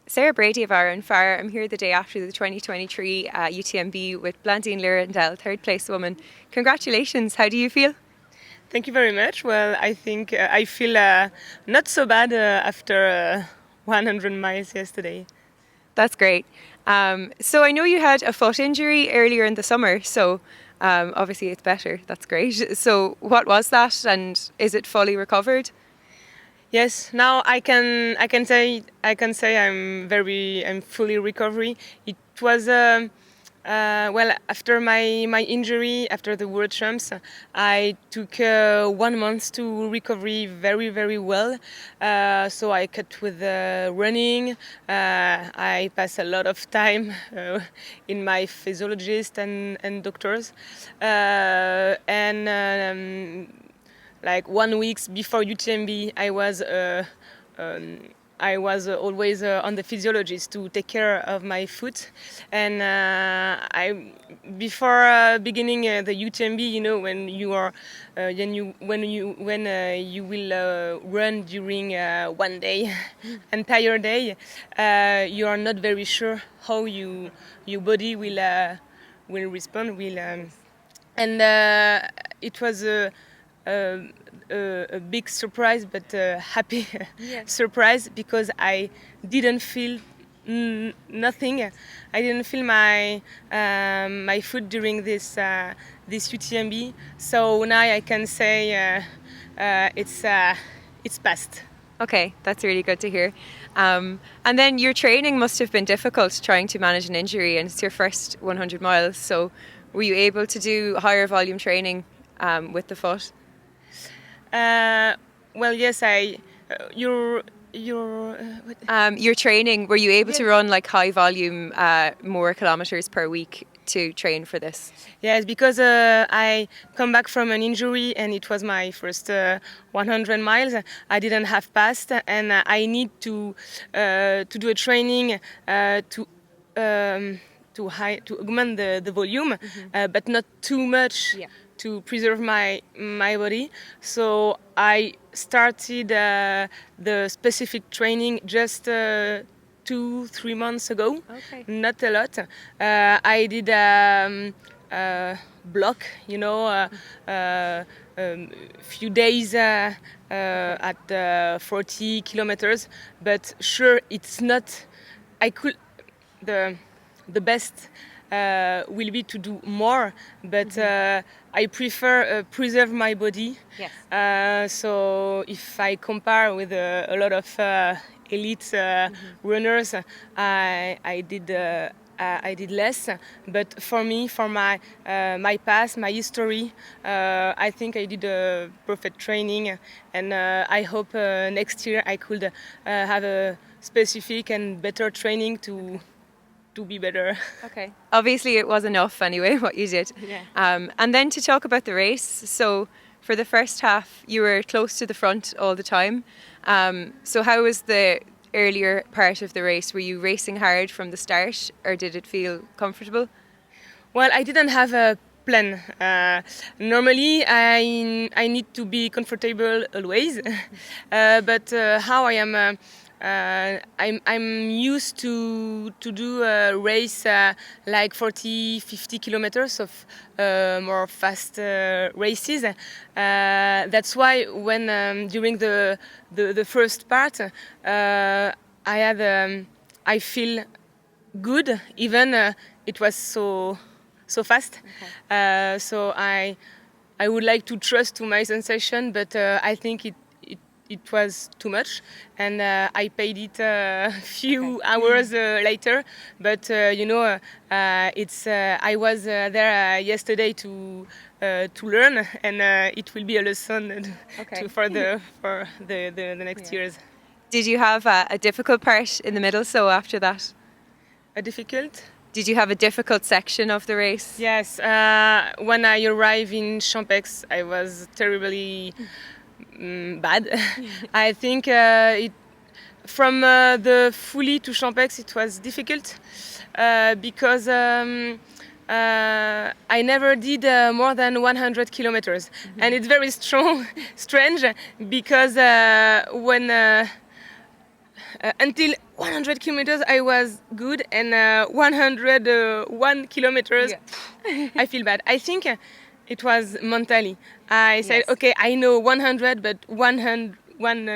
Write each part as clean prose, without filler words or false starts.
Sarah Brady of Aaron Farr. I'm here the day after the 2023 UTMB with Blandine L'Hirondel, third place woman. Congratulations. How do you feel? Thank you very much. Well, I think I feel not so bad after 100 miles yesterday. That's great. So I know you had a foot injury earlier in the summer, so obviously it's better. That's great. So what was that, and is it fully recovered? Yes, now I can say I'm fully recovery. It was well, after my injury, after the World Champs, I took 1 month to recovery very well. So I cut with running. I pass a lot of time in my physiologist and doctors, and like 1 week before UTMB, I was always on the physiologist to take care of my foot, and I before beginning the UTMB, when you are when you will run during one day, entire day, you are not very sure how your body will respond. And it was a big surprise, but a happy surprise, because I didn't feel nothing. I didn't feel my foot during this UTMB. So now I can say it's past. Okay, that's really good to hear. And then your training must have been difficult trying to manage an injury, and it's your first 100 miles. So were you able to do higher volume training with the foot? Well, yes, your Your training, were you able to run like high volume, more kilometers per week to train for this? Yes, because I come back from an injury and it was my first 100 miles. I didn't have passed, and I need to do a training to augment the volume, but not too much. Yeah. To preserve my body. So I started the specific training just 2-3 months ago. Okay. Not a lot. I did block, few days at 40 kilometers, but sure, it's not. I could the best will be to do more, but I prefer preserve my body. Yes. So if I compare with a lot of elite runners, I did less. But for me, for my past, my history, I think I did a perfect training, and I hope next year I could have a specific and better training to be better. Okay. Obviously, it was enough anyway, what you did. Yeah. And then to talk about the race. So for the first half, you were close to the front all the time. So how was the earlier part of the race? Were you racing hard from the start, or did it feel comfortable? Well, I didn't have a plan. Normally, I need to be comfortable always, but how I am. I'm used to do a race like 40-50 kilometers of more fast races. That's why when during the first part, I feel good, even it was so fast. Okay. So I would like to trust to my sensation, but I think it was too much, and I paid it a few hours later. But it's I was there yesterday to learn, and it will be a lesson for the next years. Did you have a difficult part in the middle? So after that, A difficult? did you have a difficult section of the race? Yes. When I arrived in Champex, I was terribly bad. I think from the Fouilly to Champex, it was difficult because I never did more than 100 kilometers, and it's very strange because when until 100 kilometers I was good, and 101 kilometers I feel bad. I think it was mentally. I said, okay, I know 100, but 101,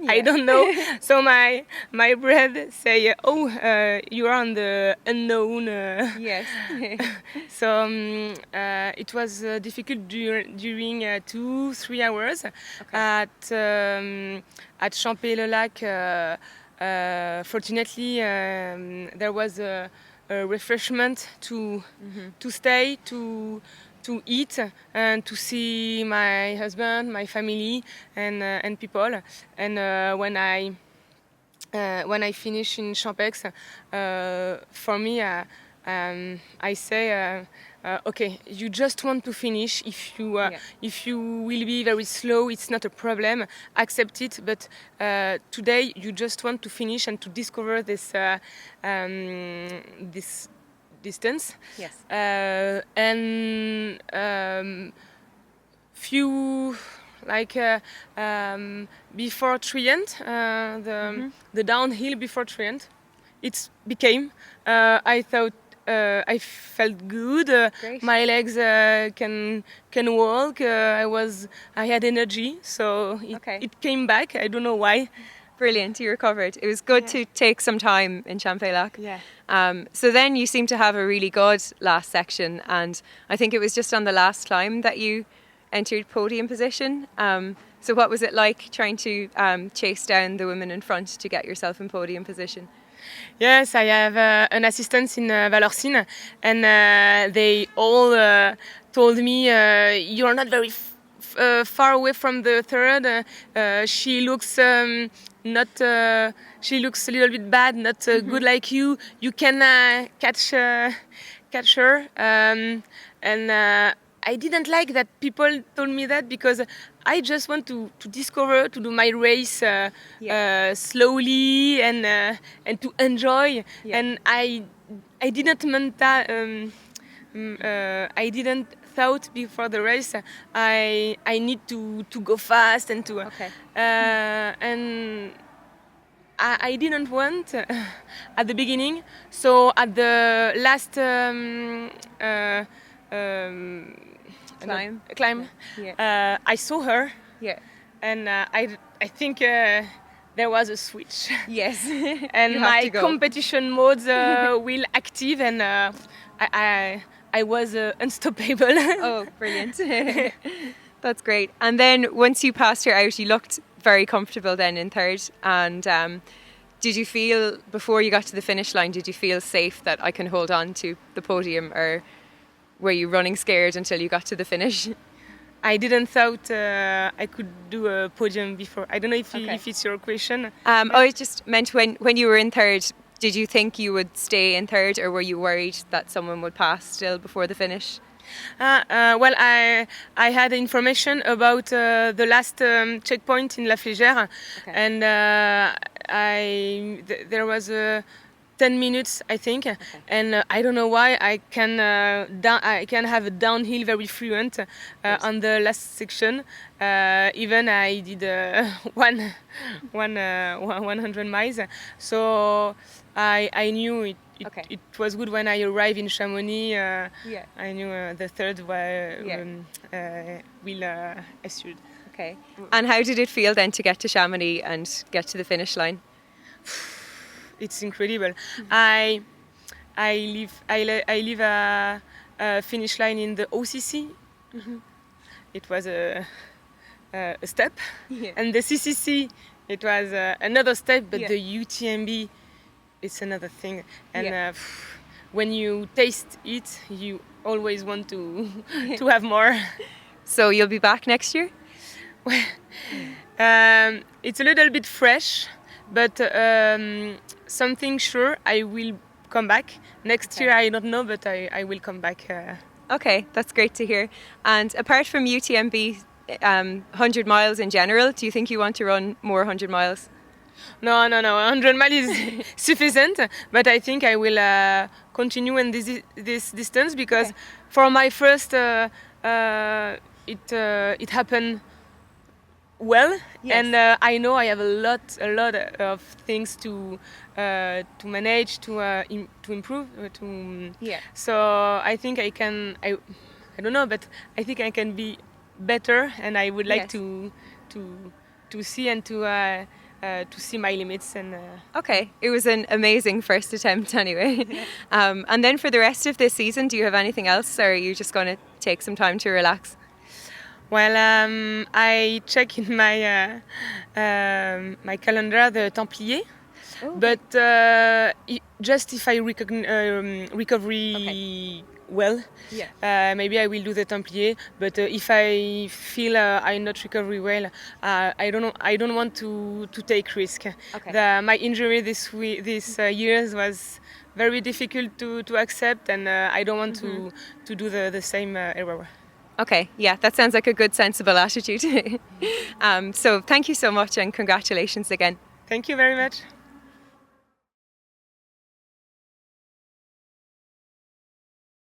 I don't know. So my brain say, oh, you are on the unknown. Yes. So it was difficult during 2-3 hours at Champey-le-Lac. Fortunately, there was a refreshment to stay, to eat, and to see my husband, my family, and people. And when I finish in Champex, for me, I say, okay, you just want to finish. If you will be very slow, it's not a problem. Accept it. But today, you just want to finish and to discover this this distance. Yes. And few before Trient, the downhill before Trient, it became. I thought I felt good. My legs can walk. I had energy, so it came back. I don't know why. Brilliant, you recovered. It was good to take some time in Champey-Lac. Yeah. So then you seem to have a really good last section, and I think it was just on the last climb that you entered podium position. So what was it like trying to chase down the women in front to get yourself in podium position? Yes, I have an assistant in Valorcine, and they all told me, you're not very far away from the third. She looks not. She looks a little bit bad, not good like you. You can catch her. And I didn't like that people told me that, because I just want to discover, to do my race slowly and to enjoy. And I didn't I didn't thought before the race I need to go fast and to and I didn't want at the beginning. So at the last climb, I saw her, and I think there was a switch. Yes. And my competition modes will active, and I was unstoppable. Oh, brilliant. That's great. And then once you passed her out, you looked very comfortable then in third. And did you feel, before you got to the finish line, did you feel safe that I can hold on to the podium, or were you running scared until you got to the finish? I didn't thought I could do a podium before. I don't know if it's your question. I just meant when you were in third, did you think you would stay in third, or were you worried that someone would pass still before the finish? Well, I had information about the last checkpoint in La Flégère, and there was 10 minutes, I think, and I don't know why I can have a downhill very fluent on the last section. Even I did 100 miles, so I knew it was good when I arrived in Chamonix. I knew the third will assured. Okay. And how did it feel then to get to Chamonix and get to the finish line? It's incredible. I live a finish line in the OCC. It was a step, and the CCC it was another step. But the UTMB, it's another thing. And when you taste it, you always want to have more. So you'll be back next year? It's a little bit fresh, but something sure, I will come back. Next year, I don't know, but I will come back. Okay, that's great to hear. And apart from UTMB, 100 miles in general, do you think you want to run more 100 miles? No, 100 miles is sufficient, but I think I will continue in this distance, because for my first, it happened well, Yes. and I know I have a lot of things to manage, to improve, Yeah. So I think I don't know, but I think I can be better, and I would like Yes. to see and to see my limits and. Okay, it was an amazing first attempt anyway. And then for the rest of this season, do you have anything else, or are you just going to take some time to relax? Well, I check in my calendar the Templier, but just if I recovery well, Yeah. maybe I will do the Templier. But if I feel I'm not recovery well, I don't want to take risk. Okay. My injury this years was very difficult to accept, and I don't want to do the same error. Okay, yeah, that sounds like a good, sensible attitude. So thank you so much and congratulations again. Thank you very much.